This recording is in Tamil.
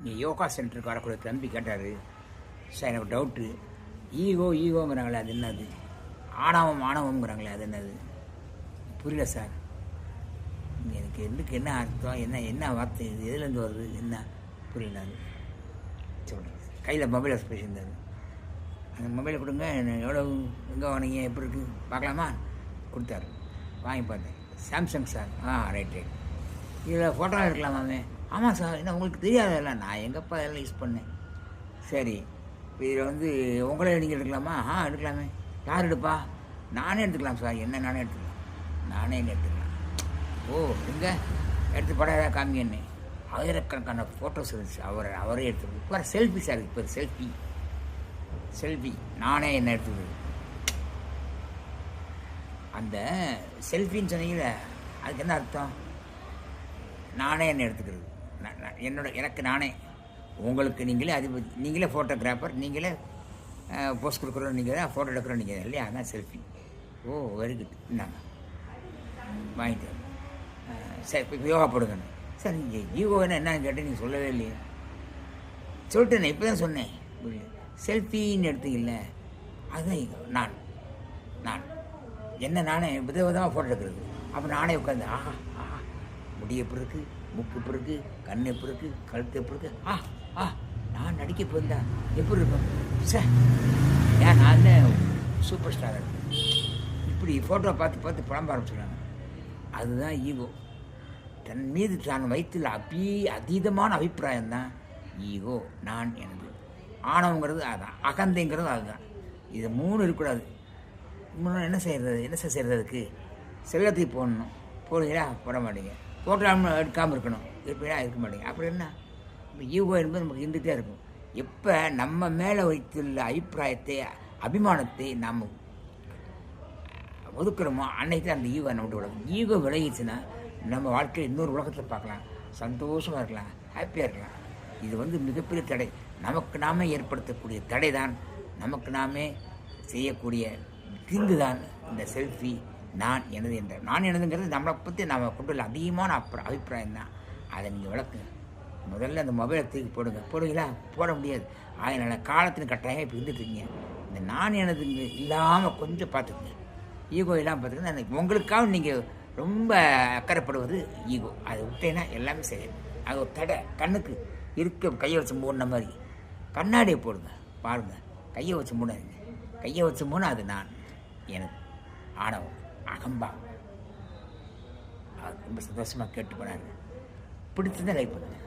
நீ யோகா சென்டருக்கு வரக்கூடிய தம்பி கேட்டார். சார் எனக்கு டவுட்டு, ஈகோங்கிறாங்களே அது என்னது, ஆணவம்ங்கிறாங்களே அது என்னது புரியல சார். எனக்கு எதுக்கு என்ன அர்த்தம், என்ன வார்த்தை, இது எதுலேருந்து வருது, என்ன புரியல. அது சொல்லுங்கள். கையில் மொபைல் எக்ஸ்பிரஷன் இருந்தார். அந்த மொபைலை கொடுங்க, எவ்வளோ, எங்கே வாங்கினீங்க, எப்படி இருக்குது பார்க்கலாமா, கொடுத்தாரு. வாங்கி பார்த்தேன். Samsung sir. ரைட். இதில் ஃபோட்டோலாம் எடுக்கலாமாமே. ஆமாம் சார். என்ன உங்களுக்கு தெரியாதல்ல, நான் எங்கப்பா இதெல்லாம் யூஸ் பண்ணேன். சரி, இப்போ இதில் உங்களே நீங்கள் எடுக்கலாமா? எடுக்கலாமே. யார் எடுப்பா? நானே எடுத்துக்கலாம் சார். நானே எடுத்துக்கலாம். நானே எடுத்துக்கலாம். எங்கே எடுத்து படம் ஏதாவது காமிங்கன்னு ஆயிரக்கணக்கான ஃபோட்டோஸ் இருந்துச்சு. அவரே எடுத்து. இப்போ செல்ஃபி சார். இப்போ செல்ஃபி நானே என்ன எடுத்துக்கிறது. அந்த செல்ஃபின்னு சொன்னீங்களே, அதுக்கு என்ன அர்த்தம்? நானே என்ன எடுத்துக்கிறது. எனக்கு நானே. உங்களுக்கு நீங்களே ஃபோட்டோகிராஃபர், நீங்களே போஸ்ட் கொடுக்குறோம், நீங்கள் தான் ஃபோட்டோ எடுக்கிறோம், நீங்கள் இல்லையா? அதான் செல்ஃபி. Very good. இந்தாங்க வாங்கிட்டு. சரி, இப்போ யோகா போடுங்கன்னு. சார் நீங்கள் ஈகோன்னா என்னன்னு கேட்டு நீங்கள் சொல்லவே இல்லையே. சொல்லிட்டேன், இப்போ தான் சொன்னேன். செல்ஃபின்னு எடுத்தீங்கல்ல, அதுதான் ஈகோ. நான் நானே விதவிதமாக ஃபோட்டோ எடுக்கிறது. அப்போ நானே உட்காந்து முடி எப்படி இருக்குது, மூக்கு எப்படி இருக்குது, கண் எப்படி இருக்குது, கழுத்து எப்படி இருக்குது, நான் நடிக்க போயிருந்தா எப்படி இருக்கும் சார். நான் தான் சூப்பர் ஸ்டார். இப்படி ஃபோட்டோ பார்த்து புலம்ப ஆரம்பிச்சுடுறாங்க. அதுதான் ஈகோ. தன் மீது தான் வைத்துள்ள அதீதமான அபிப்பிராயம்தான் ஈகோ. நான் எனது. ஆணவங்கிறது அதுதான், அகந்தைங்கிறது அதுதான். இது 3 இருக்கக்கூடாது. இன்னும் என்ன செய்கிறது அதுக்கு? செல்லத்தை போடணும். போடுங்களா? போட மாட்டீங்க. போட்டாமல் எடுக்காமல் இருக்கணும். இருக்க மாட்டீங்க. அப்படி என்ன? இப்போ ஈகோ என்பது நமக்கு இருந்துகிட்டே இருக்கும். எப்போ நம்ம மேலே வைத்துள்ள அபிப்பிராயத்தை, அபிமானத்தை நாம் ஒதுக்குறோமோ அன்னைக்கு அந்த ஈகோ நம்ம உலகம். ஈகோ விலகிச்சுன்னா நம்ம வாழ்க்கையில் இன்னொரு உலகத்தில் பார்க்கலாம், சந்தோஷமாக இருக்கலாம், ஹாப்பியாக இருக்கலாம். இது மிகப்பெரிய தடை. நமக்கு நாமே ஏற்படுத்தக்கூடிய தடை தான். நமக்கு நாமே செய்யக்கூடிய தீங்கு தான் இந்த செல்ஃபி. நான் எனதுங்கிறது நம்மளை பற்றி நம்ம கொண்டுள்ள அதிகமான அபிப்பிராயம் தான். அதை நீங்கள் விளக்குங்க. முதல்ல அந்த மொபைலை தூக்கி போடுங்களா? போட முடியாது. அதனால் காலத்தின் கட்டாயம் இப்போ இருந்துட்டுருக்கீங்க. இந்த நான் எனது இல்லாமல் கொஞ்சம் பார்த்துக்குங்க. ஈகோ இல்லாமல் பார்த்துக்கங்க. உங்களுக்காக நீங்கள் ரொம்ப அக்கறைப்படுவது ஈகோ. அதை விட்டேன்னா எல்லாமே சரி. அது ஒரு தடை. கண்ணுக்கு கையை வச்சு மூடின மாதிரி கண்ணாடியை போடுங்க, பாருங்கள். கையை வச்சு மூடாதீங்க. கையை வச்சு மூணு அது நான் எனக்கு ஆணவம், அகம்பா. அது ரொம்ப சந்தோஷமாக கேட்டு போனாங்க. பிடிச்சிருந்தா லைக் பண்ணுங்கள்.